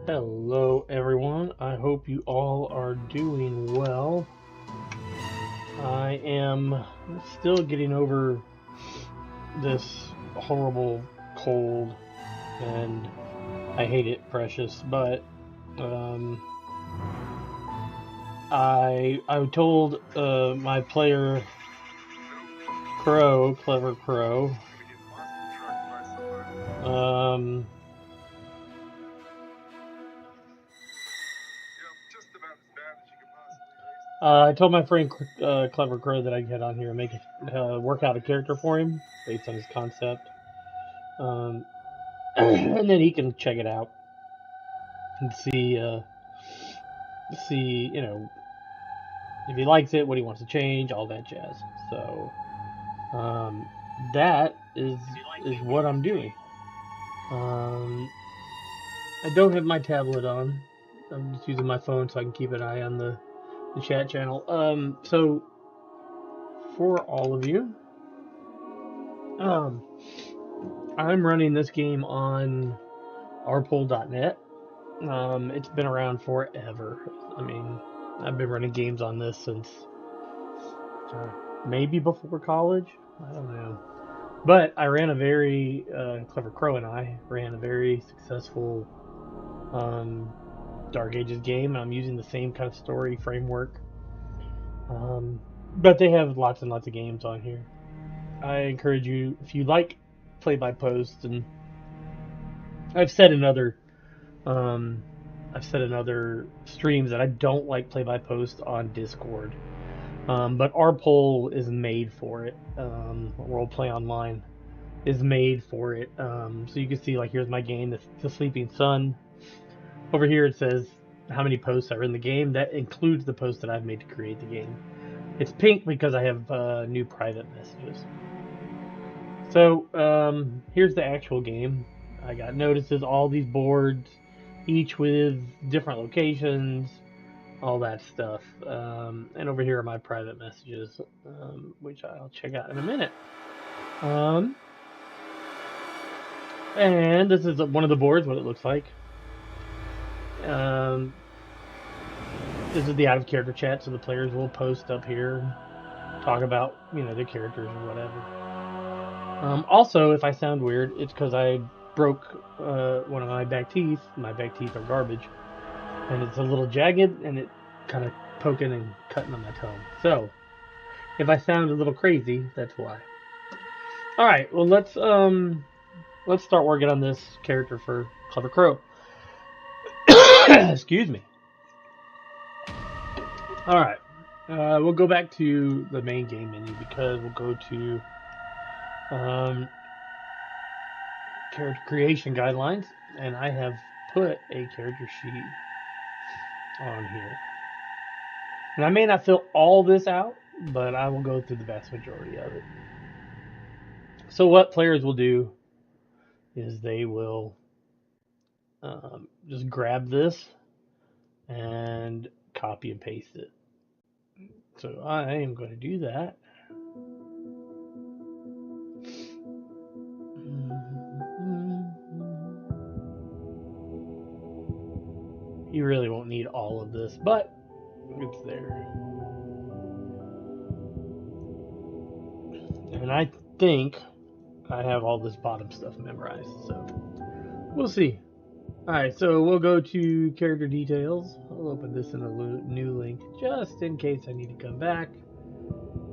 Hello everyone, I hope you all are doing well. I am still getting over this horrible cold and I hate it, precious, but um, I told my player Crow, Clever Crow, um, I told my friend Clever Crow that I'd get on here and work out a character for him based on his concept. Um, and then he can check it out and see if he likes it, what he wants to change, all that jazz. So um, that is what I'm doing. Um, I don't have my tablet on. I'm just using my phone so I can keep an eye on the chat channel. So for all of you, um, I'm running this game on rpol.net. It's been around forever. I mean, I've been running games on this since maybe before college. I don't know. But I ran a very Clever Crow and I ran a very successful um, Dark Ages game. I'm using the same kind of story framework, but they have lots and lots of games on here. I encourage you, if you like play by post, and I've said in other um, streams that I don't like play by post on Discord. But our poll is made for it. Role Play Online is made for it. So you can see, like, here's my game, the Sleeping Sun. Over here it says how many posts are in the game. That includes the posts that I've made to create the game. It's pink because I have new private messages. So here's the actual game. I got notices, all these boards, each with different locations, all that stuff. And over here are my private messages, which I'll check out in a minute. And this is one of the boards, what it looks like. This is the out of character chat, so the players will post up here, talk about their characters or whatever. Also, if I sound weird, it's because I broke one of my back teeth. My back teeth are garbage, and it's a little jagged, and it kind of poking and cutting on my tongue. So, if I sound a little crazy, that's why. All right, well let's start working on this character for Clever Crow. Excuse me. All right, we'll go back to the main game menu because we'll go to character creation guidelines, and I have put a character sheet on here. And I may not fill all this out, but I will go through the vast majority of it. So what players will do is they will just grab this and copy and paste it. So I am going to do that. You really won't need all of this, but it's there. And I think I have all this bottom stuff memorized, so we'll see. Alright, so we'll go to character details. I'll open this in a new link just in case I need to come back.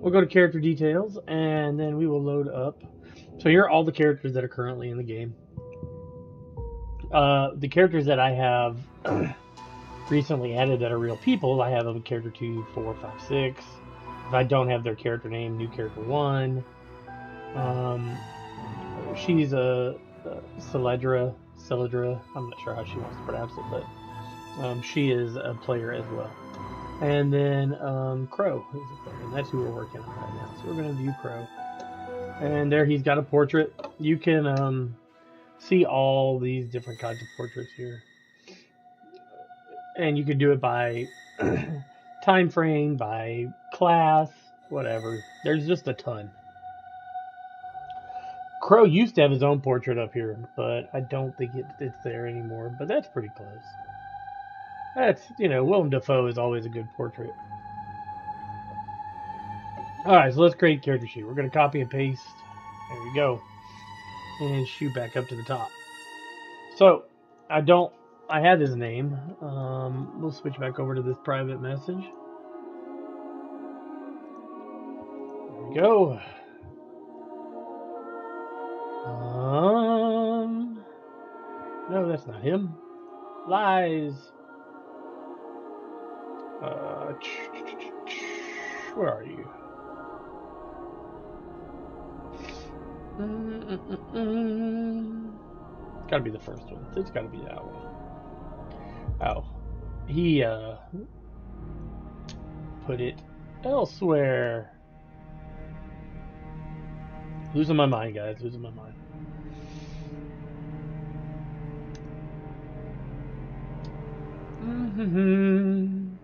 We'll go to character details, and then we will load up. So here are all the characters that are currently in the game. The characters that I have recently added that are real people, I have them character 2, 4, 5, 6. If I don't have their character name, new character 1. She's a Celadra. I'm not sure how she wants to pronounce it, but she is a player as well. And then Crow is a player, and that's who we're working on right now. So we're going to view Crow. And there he's got a portrait. You can see all these different kinds of portraits here. And you can do it by time frame, by class, whatever. There's just a ton. Crow used to have his own portrait up here, but I don't think it's there anymore. But that's pretty close. That's, you know, Willem Dafoe is always a good portrait. Alright, so let's create character sheet. We're going to copy and paste. There we go. And shoot back up to the top. So, I have his name. We'll switch back over to this private message. There we go. No, that's not him. Lies. Where are you? It's gotta be the first one. It's gotta be that one. Oh. He, put it elsewhere. Losing my mind, guys. Losing my mind.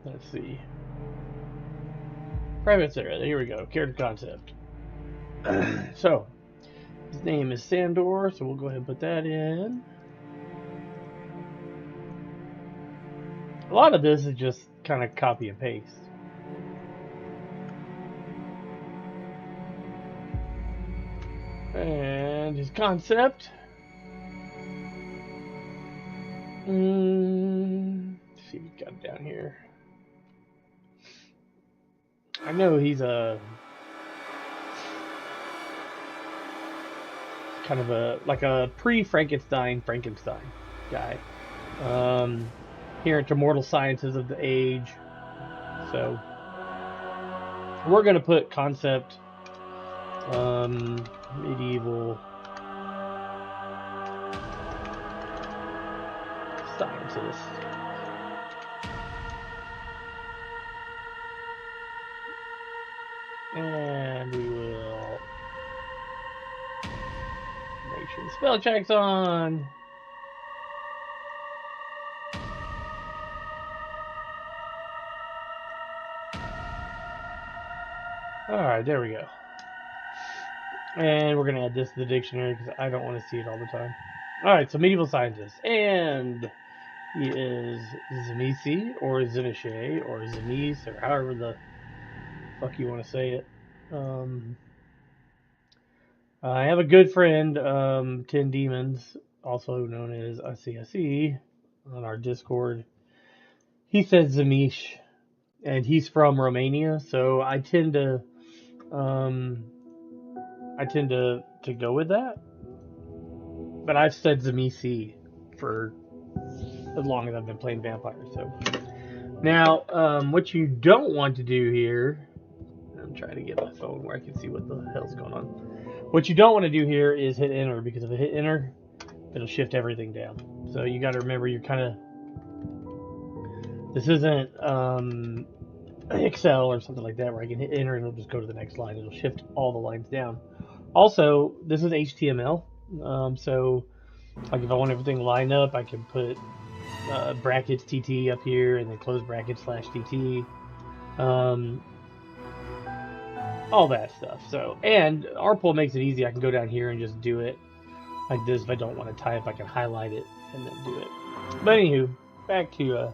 Let's see. Private area. Here we go. Character concept. So, his name is Sandor, so we'll go ahead and put that in. A lot of this is just kind of copy and paste. And his concept. Let's see if we got it down here. I know he's a kind of like a pre-Frankenstein guy. Here into mortal sciences of the age. So we're gonna put concept medieval scientist. And we will make sure the spell check's on. Alright, there we go. And we're going to add this to the dictionary because I don't want to see it all the time. Alright, so medieval scientist. And he is Zemisi, or Zenishe, or Zemis, or however the fuck you want to say it. I have a good friend, 10 Demons, also known as ICSE, on our Discord. He says Zemish, and he's from Romania, so I tend to go with that. But I've said Zemisi for as long as I've been playing vampires. So now, what you don't want to do here, I'm trying to get my phone where I can see what the hell's going on. What you don't want to do here is hit enter, because if I hit enter, it'll shift everything down. So you got to remember, you're kind of, this isn't Excel or something like that where I can hit enter and it'll just go to the next line. It'll shift all the lines down. Also, this is HTML, so like if I want everything lined up, I can put brackets TT up here and then close brackets /TT, all that stuff. So, and RPull makes it easy. I can go down here and just do it like this. If I don't want to type, I can highlight it and then do it. But anywho, back to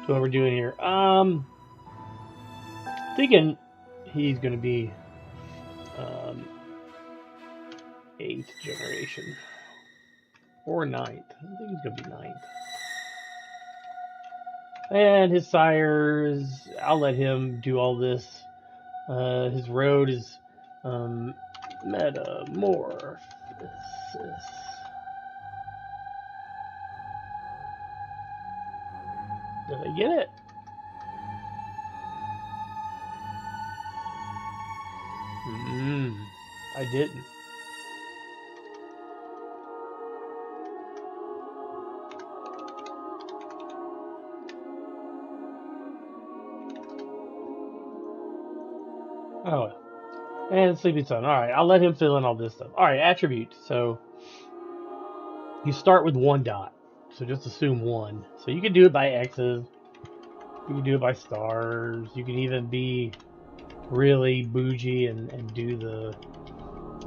what we're doing here. Thinking he's going to be 8th generation or 9th. I think he's going to be 9th. And his sires, I'll let him do all this. His road is metamorphosis. Did I get it? I didn't. Oh, and Sleeping Sun. Alright, I'll let him fill in all this stuff. Alright, attributes. So, you start with 1 dot. So just assume 1. So you can do it by X's. You can do it by stars. You can even be really bougie and do the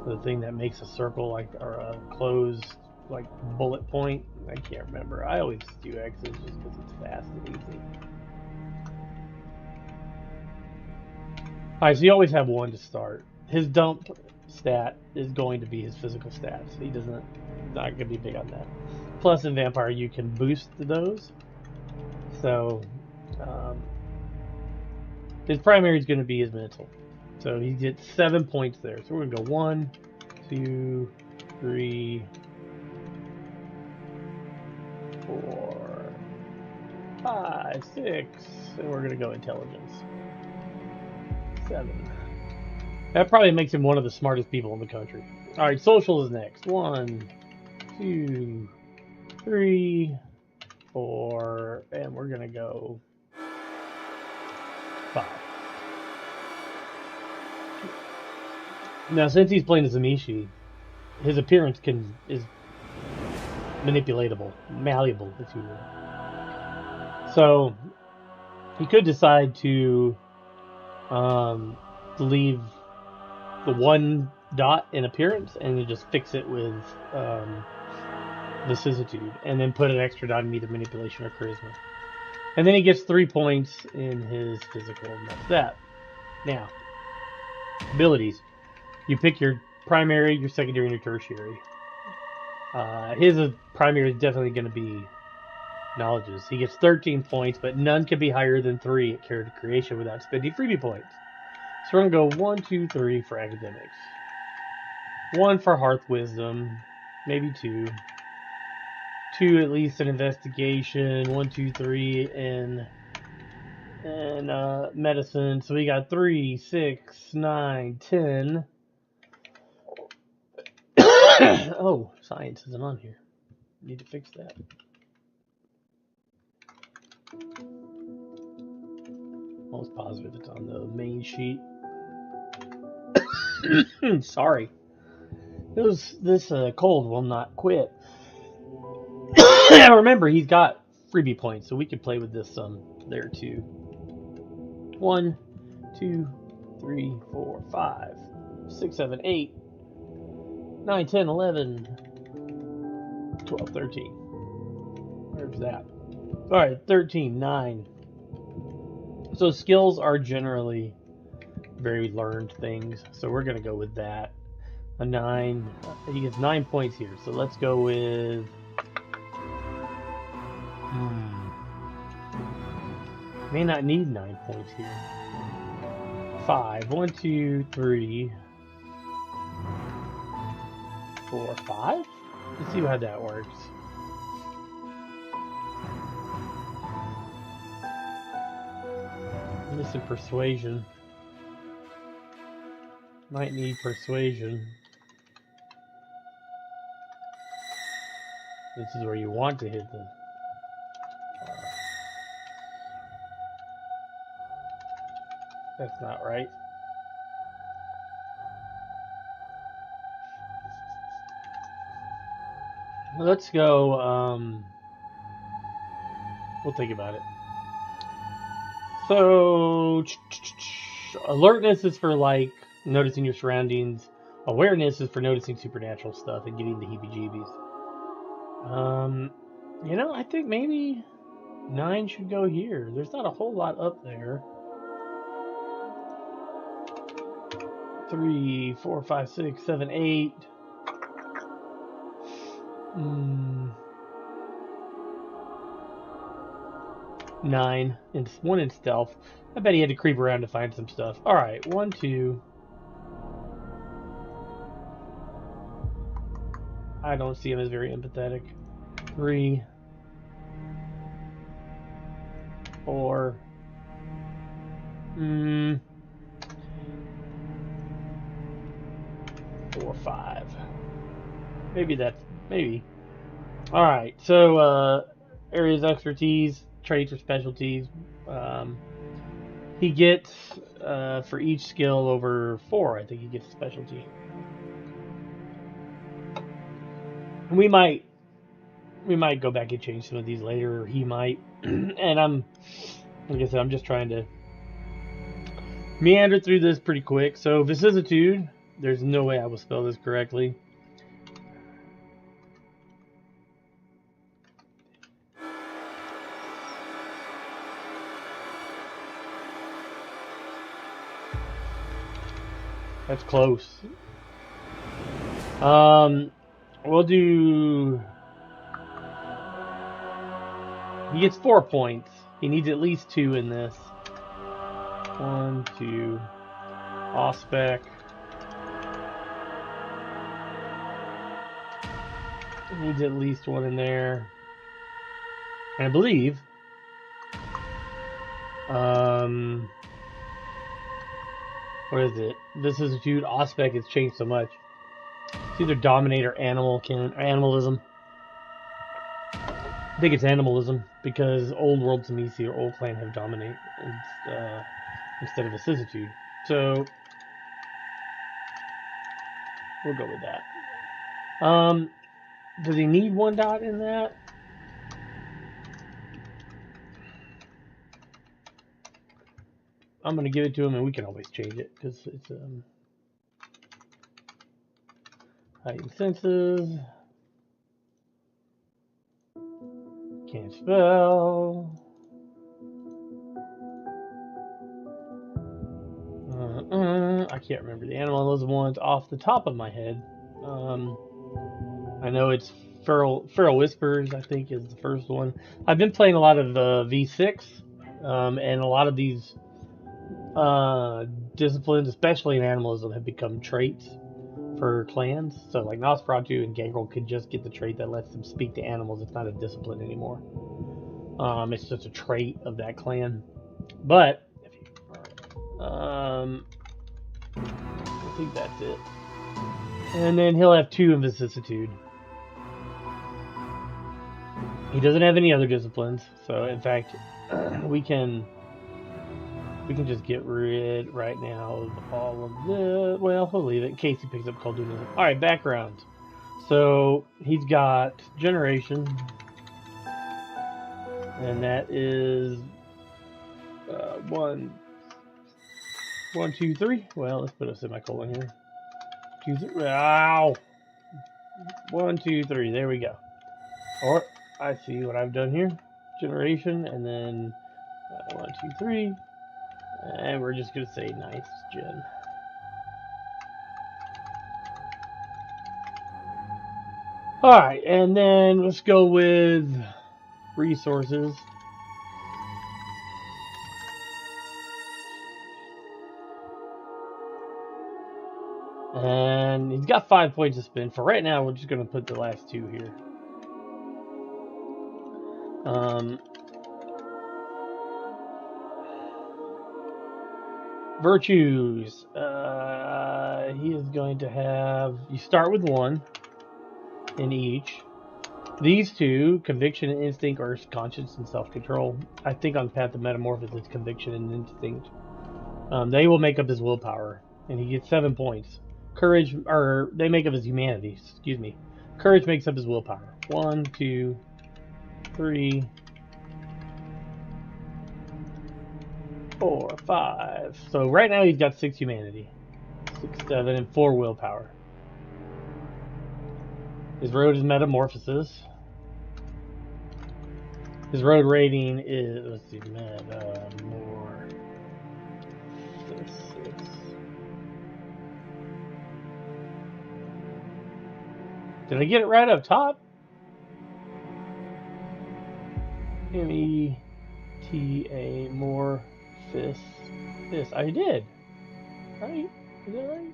The thing that makes a circle like or a closed like bullet point. I can't remember. I always do X's just because it's fast and easy. Alright, so you always have one to start. His dump stat is going to be his physical stats. He doesn't, not going to be big on that. Plus in Vampire you can boost those. So his primary is going to be his mental. So he gets 7 points there. So we're going to go 1, 2, 3, 4, 5, 6, and we're going to go intelligence. 7. That probably makes him one of the smartest people in the country. Alright, social is next. 1, 2, 3, 4, and we're going to go 5. Now, since he's playing as Amishi, his appearance is manipulatable, malleable, if you will. So, he could decide to leave the 1 dot in appearance and then just fix it with vicissitude, and then put an extra dot in either manipulation or charisma. And then he gets 3 points in his physical, and that's that. Now, abilities. You pick your primary, your secondary, and your tertiary. His primary is definitely going to be knowledges. He gets 13 points, but none can be higher than 3 at character creation without spending freebie points. So we're going to go 1, 2, 3 for academics. 1 for hearth wisdom, maybe 2. 2 at least in investigation. 1, 2, 3 in medicine. So we got 3, 6, 9, 10. Oh, science isn't on here. Need to fix that. Almost positive it's on the main sheet. Sorry. This cold will not quit. Now remember, he's got freebie points, so we can play with this there too. 1, 2, 3, 4, 5, 6, 7, 8, 9, 10, 11, 12, 13. Where's that? Alright, 13, 9. So skills are generally very learned things, so we're going to go with that. A 9. He gets 9 points here, so let's go with... May not need 9 points here. 5. 1, 2, 3, 4, 5? Let's see how that works. Missing persuasion. Might need persuasion. This is where you want to hit the... That's not right. Let's go, we'll think about it. So, alertness is for, like, noticing your surroundings. Awareness is for noticing supernatural stuff and getting the heebie-jeebies. You know, I think maybe 9 should go here. There's not a whole lot up there. 3, 4, 5, 6, 7, 8. 9 and 1 in stealth. I bet he had to creep around to find some stuff. Alright, 1, 2. I don't see him as very empathetic. 3, 4. 4, 5. Maybe. Alright, so areas of expertise, traits or specialties. He gets for each skill over 4, I think he gets a specialty. And we might go back and change some of these later, or he might. And like I said, I'm just trying to meander through this pretty quick. So vicissitude, There's no way I will spell this correctly. That's close. We'll do... He gets 4 points. He needs at least 2 in this. 1, 2. Ospec. He needs at least 1 in there. And I believe... what is it? Vicissitude, Ospec has changed so much. It's either dominate or animalism. I think it's animalism because Old World Tamisi or Old Clan have dominate instead of vicissitude. So we'll go with that. Does he need 1 dot in that? I'm gonna give it to him, and we can always change it because it's heightened senses. Can't spell. I can't remember the animalism ones off the top of my head. I know it's Feral Whispers, I think, is the first one. I've been playing a lot of V6, and a lot of these disciplines, especially in animalism, have become traits for clans. So like Nosferatu and Gangrel could just get the trait that lets them speak to animals. It's not a discipline anymore. It's just a trait of that clan. But I think that's it. And then he'll have 2 in vicissitude. He doesn't have any other disciplines, so in fact, we can just get rid right now of all of this. Well, we'll leave it in case he picks up Coldunism. All right, background. So he's got generation, and that is 1, 2, 3. Well, let's put a semicolon here. 2, 3. Ow! 1, 2, 3. There we go. Or I see what I've done here. Generation, and then 1, 2, 3. And we're just going to say nice gen. Alright, and then let's go with resources. And he's got 5 points to spend. For right now, we're just going to put the last 2 here. Virtues. He is going to have... You start with 1 in each. These 2, conviction and instinct, are conscience and self-control. I think on Path of Metamorphosis, it's conviction and instinct. They will make up his willpower, and he gets 7 points. Courage, or they make up his humanity, excuse me. Courage makes up his willpower. 1, 2, 3, 4, 5. So right now he's got 6 humanity. 6, 7, and 4 willpower. His road is Metamorphosis. His road rating is, let's see, Metamorphosis. Did I get it right up top? M-E-T-A, more, fist. I did. Right? Is that right?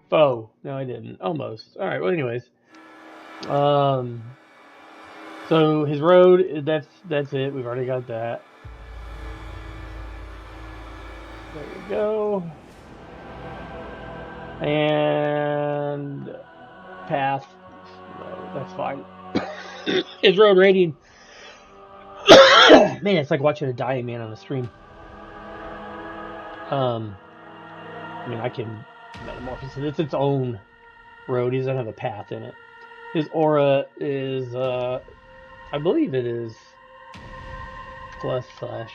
Foe. No, I didn't. Almost. Alright, well anyways. So his road, that's it. We've already got that. There we go. And path. No, that's fine. His road rating. Man, it's like watching a dying man on a stream. I mean, I can metamorphosis. It's its own road. He doesn't have a path in it. His aura is, I believe it is +/-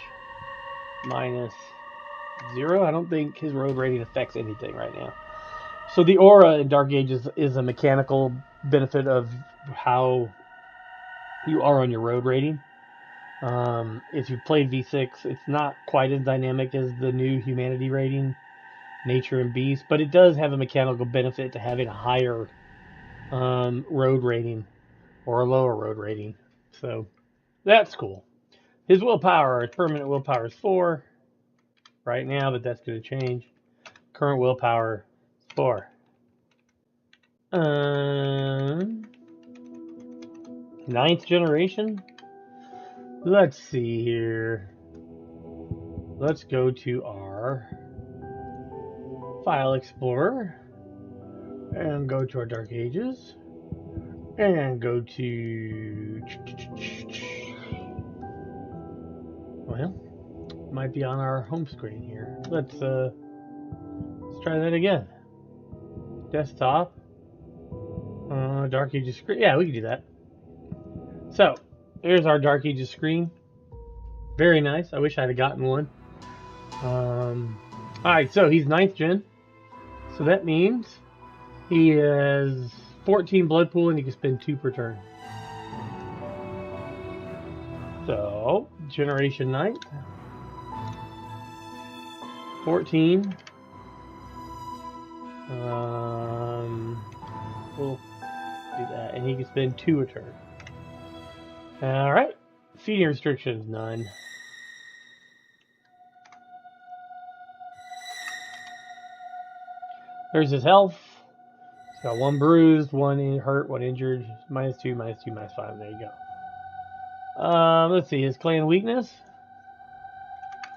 0. I don't think his road rating affects anything right now. So the aura in Dark Ages is a mechanical benefit of how you are on your road rating. If you played V6, it's not quite as dynamic as the new humanity rating, nature and beast, but it does have a mechanical benefit to having a higher road rating or a lower road rating. So that's cool. His willpower, his permanent willpower is 4 right now, but that's going to change. Current willpower is 4. Ninth generation? Let's see here. Let's go to our File Explorer and go to our Dark Ages and go to, well, might be on our home screen here. Let's try that again. Desktop, Dark Ages screen. Yeah, we can do that. So here's our Dark Ages screen. Very nice. I wish I'd have gotten one. Alright, so he's 9th gen. So that means he has 14 blood pool and he can spend 2 per turn. So, generation 9th. 14. We'll do that. And he can spend 2 a turn. Alright. Feeding restrictions, none. There's his health. He's got 1 bruised, 1 hurt, 1 injured. -2, -2, -5. There you go. Let's see. His clan weakness.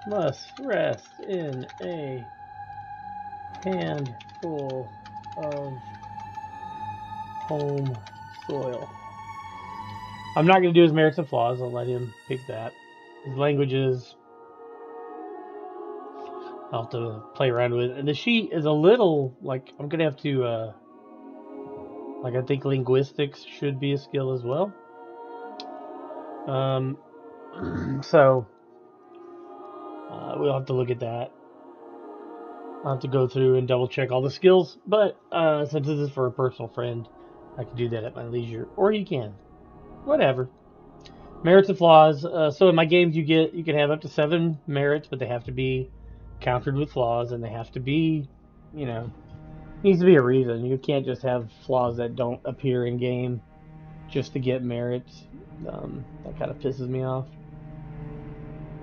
Must rest in a handful of home soil. I'm not going to do his merits and flaws. I'll let him pick that. His languages, I'll have to play around with. And the sheet is a little, like, I'm going to have to, like, I think linguistics should be a skill as well. So, we'll have to look at that. I'll have to go through and double check all the skills. But since this is for a personal friend, I can do that at my leisure. Or you can. Whatever. Merits and flaws. So in my games, you can have up to 7 merits, but they have to be countered with flaws, and they have to be, needs to be a reason. You can't just have flaws that don't appear in game just to get merits. That kind of pisses me off.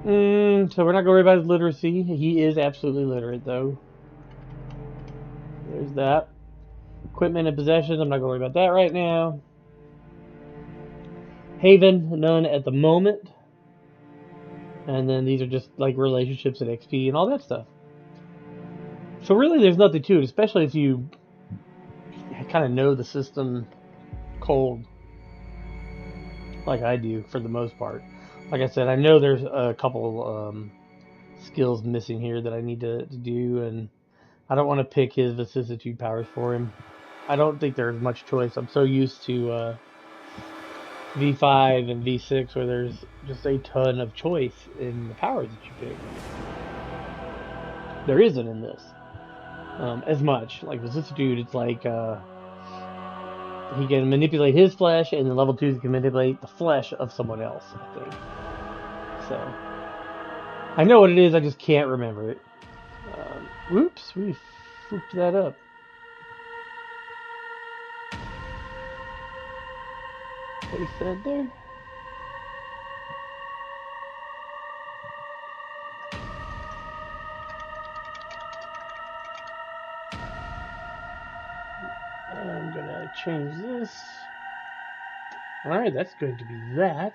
So we're not going to worry about his literacy. He is absolutely literate, though. There's that. Equipment and possessions. I'm not going to worry about that right now. Haven, none at the moment. And then these are just like relationships and XP and all that stuff. So really there's nothing to it, especially if you kind of know the system cold, like I do for the most part. Like I said, I know there's a couple skills missing here that I need to do, and I don't want to pick his vicissitude powers for him. I don't think there's much choice. I'm so used to V5 and V6 where there's just a ton of choice in the powers that you pick. There isn't in this as much. Like vicissitude, it's like he can manipulate his flesh, and then level 2 he can manipulate the flesh of someone else, I think. So I know what it is, I just can't remember it. Whoops, we fucked that up. What he said there? I'm gonna change this. Alright, that's going to be that.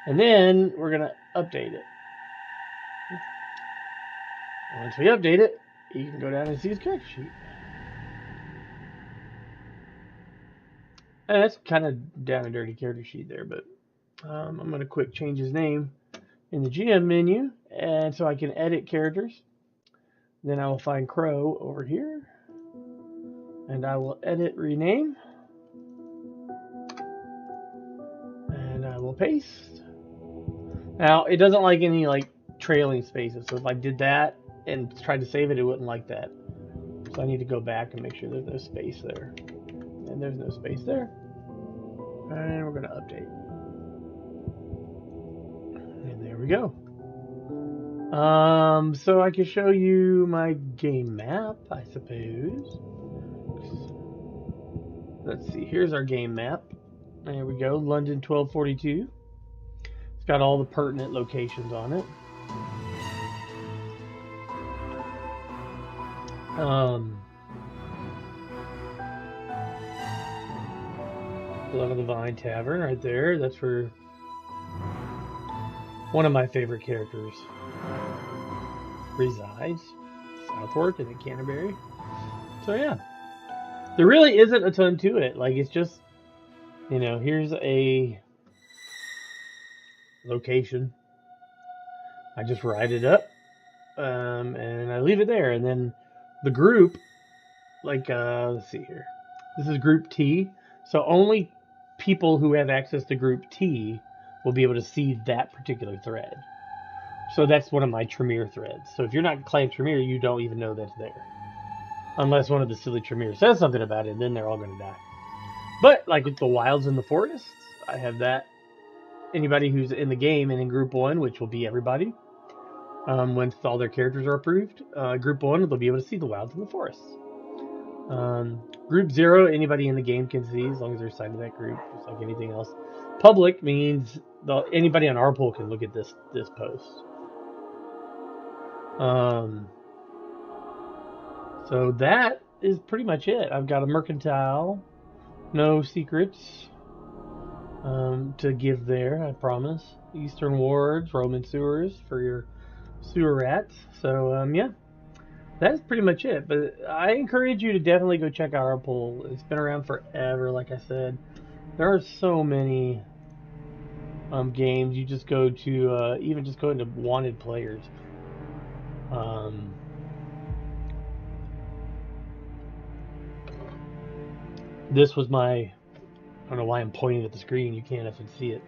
And then we're gonna update it. Once we update it, you can go down and see his character sheet. And that's kind of down and dirty character sheet there, but I'm going to quick change his name in the GM menu, and so I can edit characters. Then I will find Crow over here, and I will edit rename, and I will paste. Now it doesn't like any like trailing spaces, so if I did that, and tried to save it, it wouldn't like that. So I need to go back and make sure there's no space there. And there's no space there. And we're going to update. And there we go. So I can show you my game map, I suppose. Let's see, here's our game map. There we go, London 1242. It's got all the pertinent locations on it. Blood of the Vine Tavern right there. That's where one of my favorite characters resides. Southwark and in Canterbury. So yeah. There really isn't a ton to it. Like, it's just, you know, here's a location. I just write it up. And I leave it there. And then the group, like, let's see here. This is Group T. So only people who have access to Group T will be able to see that particular thread. So that's one of my Tremere threads. So if you're not claimed Tremere, you don't even know that's there. Unless one of the silly Tremere says something about it, then they're all going to die. But, like with the wilds and the forests, I have that. Anybody who's in the game and in Group 1, which will be everybody, once all their characters are approved, Group 1, they'll be able to see the wilds and the forests. Group 0, anybody in the game can see, as long as they're assigned to that group, just like anything else. Public means anybody on our pool can look at this post. So that is pretty much it. I've got a mercantile, no secrets to give there, I promise. Eastern wards, Roman sewers for your sewer rats. So yeah, that's pretty much it. But I encourage you to definitely go check out our pool. It's been around forever, like I said. There are so many games. You just go to even just go into wanted players. This was my, I don't know why I'm pointing at the screen, you can't even see it.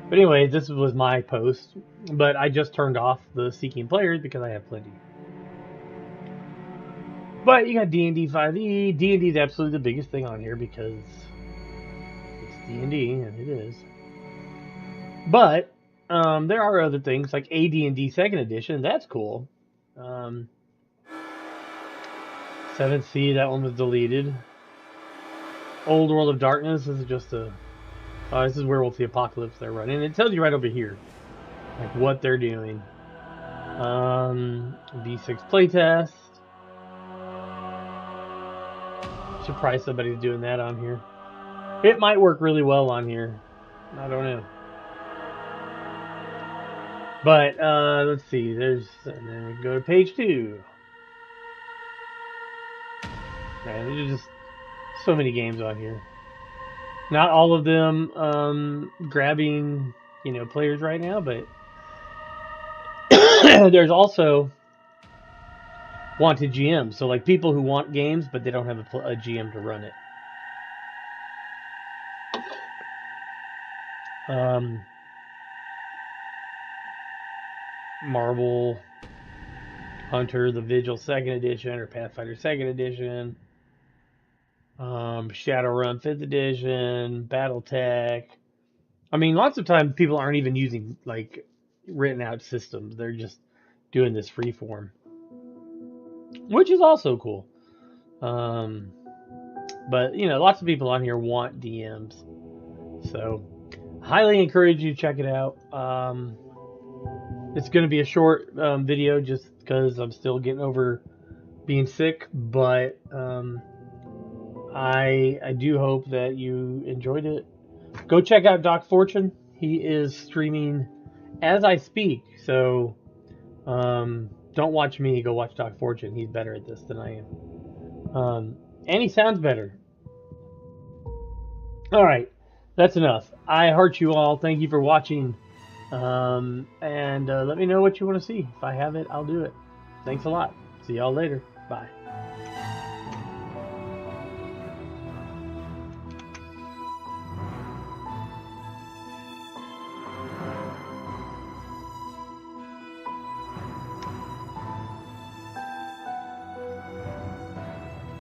But anyway, this was my post, but I just turned off the seeking players because I have plenty. But you got D&D 5e. D&D is absolutely the biggest thing on here because it's D&D, and it is. But there are other things like AD&D 2nd edition. That's cool. 7th Sea, that one was deleted. Old World of Darkness, this is just a... this is Werewolf the Apocalypse they're running. It tells you right over here, like, what they're doing. V6 playtest. Surprised somebody's doing that on here. It might work really well on here. I don't know. But, let's see. And then we go to page 2. Man, there's just so many games on here. Not all of them grabbing, players right now, but there's also wanted GMs. So, like, people who want games, but they don't have a GM to run it. Marvel Hunter, the Vigil 2nd edition, or Pathfinder 2nd edition. Shadowrun 5th edition, Battletech. I mean, lots of times people aren't even using, like, written out systems. They're just doing this freeform, which is also cool. But, lots of people on here want DMs. So, highly encourage you to check it out. It's going to be a short video just because I'm still getting over being sick, but I do hope that you enjoyed it. Go check out Doc Fortune. He is streaming as I speak, so don't watch me. Go watch Doc Fortune. He's better at this than I am. And he sounds better. All right, that's enough. I heart you all. Thank you for watching. And let me know what you want to see. If I have it, I'll do it. Thanks a lot. See y'all later. Bye.